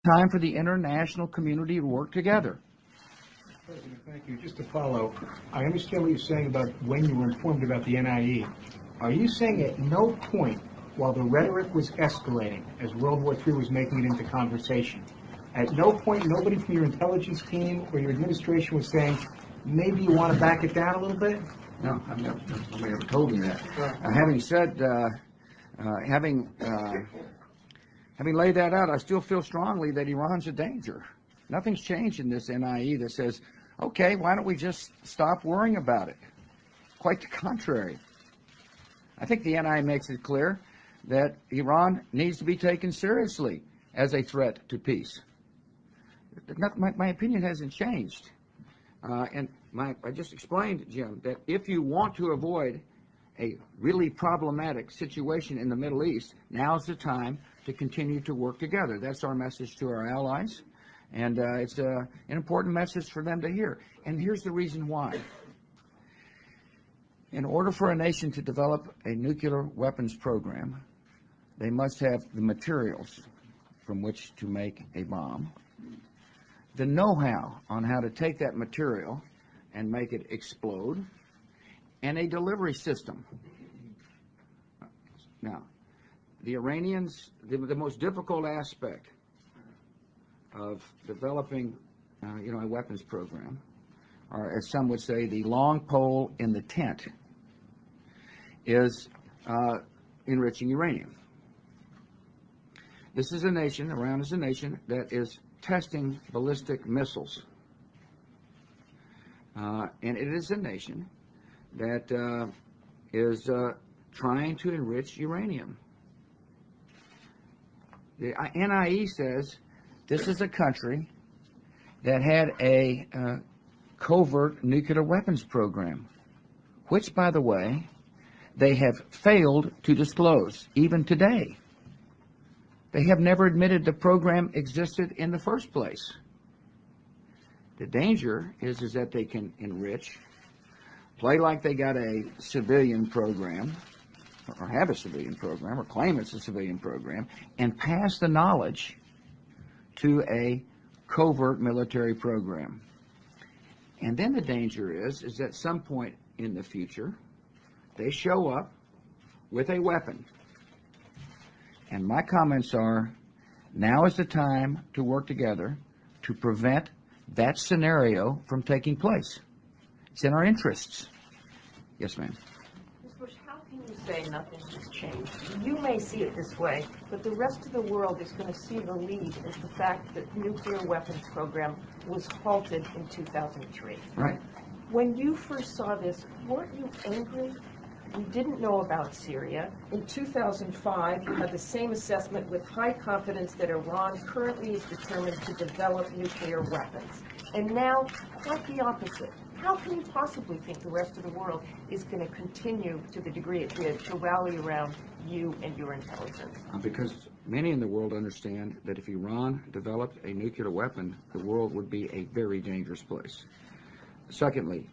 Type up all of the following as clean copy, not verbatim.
time for the international community to work together. President, thank you. Just to follow, I understand what you're saying about when you were informed about the NIE. Are you saying at no point while the rhetoric was escalating, as World War III was making it into conversation, at no point nobody from your intelligence team or your administration was saying, maybe you want to back it down a little bit? No, nobody ever told me that. Having said, having laid that out, I still feel strongly that Iran's a danger. Nothing's changed in this NIE that says, okay, why don't we just stop worrying about it? Quite the contrary. I think the NIE makes it clear that Iran needs to be taken seriously as a threat to peace. My opinion hasn't changed. I just explained, Jim, that if you want to avoid a really problematic situation in the Middle East, now's the time to continue to work together. That's our message to our allies, and it's an important message for them to hear. And here's the reason why. In order for a nation to develop a nuclear weapons program, they must have the materials from which to make a bomb, the know-how on how to take that material and make it explode, and a delivery system. Now, the Iranians, the most difficult aspect of developing a weapons program, or as some would say, the long pole in the tent, is enriching uranium. This is a nation, Iran is a nation that is testing ballistic missiles. And it is a nation that is trying to enrich uranium. The NIE says this is a country that had a covert nuclear weapons program, which, by the way, they have failed to disclose, even today. They have never admitted the program existed in the first place. The danger is that they can enrich, play like they got a civilian program, or have a civilian program, or claim it's a civilian program, and pass the knowledge to a covert military program. And then the danger is that at some point in the future, they show up with a weapon. And my comments are, now is the time to work together to prevent that scenario from taking place. It's in our interests. Yes, ma'am. Ms. Bush, how can you say nothing has changed? You may see it this way, but the rest of the world is going to see the lead as the fact that the nuclear weapons program was halted in 2003. Right. When you first saw this, weren't you angry? We didn't know about Syria. In 2005, you had the same assessment with high confidence that Iran currently is determined to develop nuclear weapons. And now, quite the opposite. How can you possibly think the rest of the world is going to continue to the degree it did to rally around you and your intelligence? Because many in the world understand that if Iran developed a nuclear weapon, the world would be a very dangerous place. Secondly,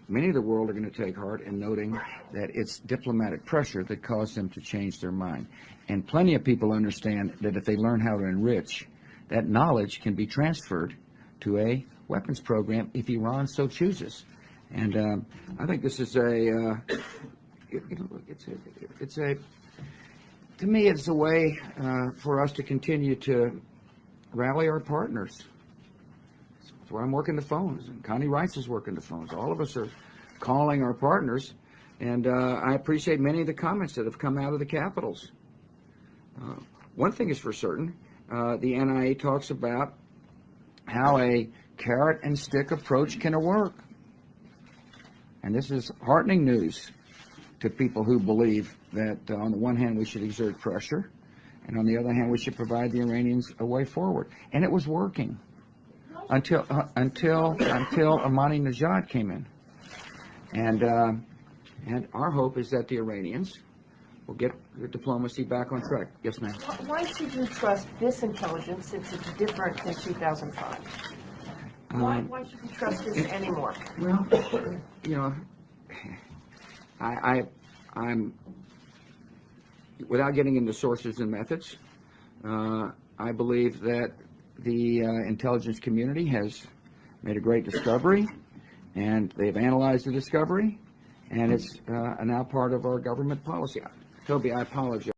many of the world are going to take heart in noting that it's diplomatic pressure that caused them to change their mind. And plenty of people understand that if they learn how to enrich, that knowledge can be transferred to a weapons program if Iran so chooses. And I think this is to me, it's a way for us to continue to rally our partners. That's why I'm working the phones, and Connie Rice is working the phones. All of us are calling our partners, and I appreciate many of the comments that have come out of the capitals. One thing is for certain, the NIA talks about how a carrot and stick approach can work. And this is heartening news to people who believe that on the one hand we should exert pressure, and on the other hand we should provide the Iranians a way forward. And it was working until Ahmadinejad came in. And our hope is that the Iranians will get the diplomacy back on track. Yes, ma'am. Why should you trust this intelligence since it's different than 2005? Why should you trust this anymore? Well, you know, I'm without getting into sources and methods, I believe that the intelligence community has made a great discovery, and they've analyzed the discovery, and it's now part of our government policy. Toby, I apologize.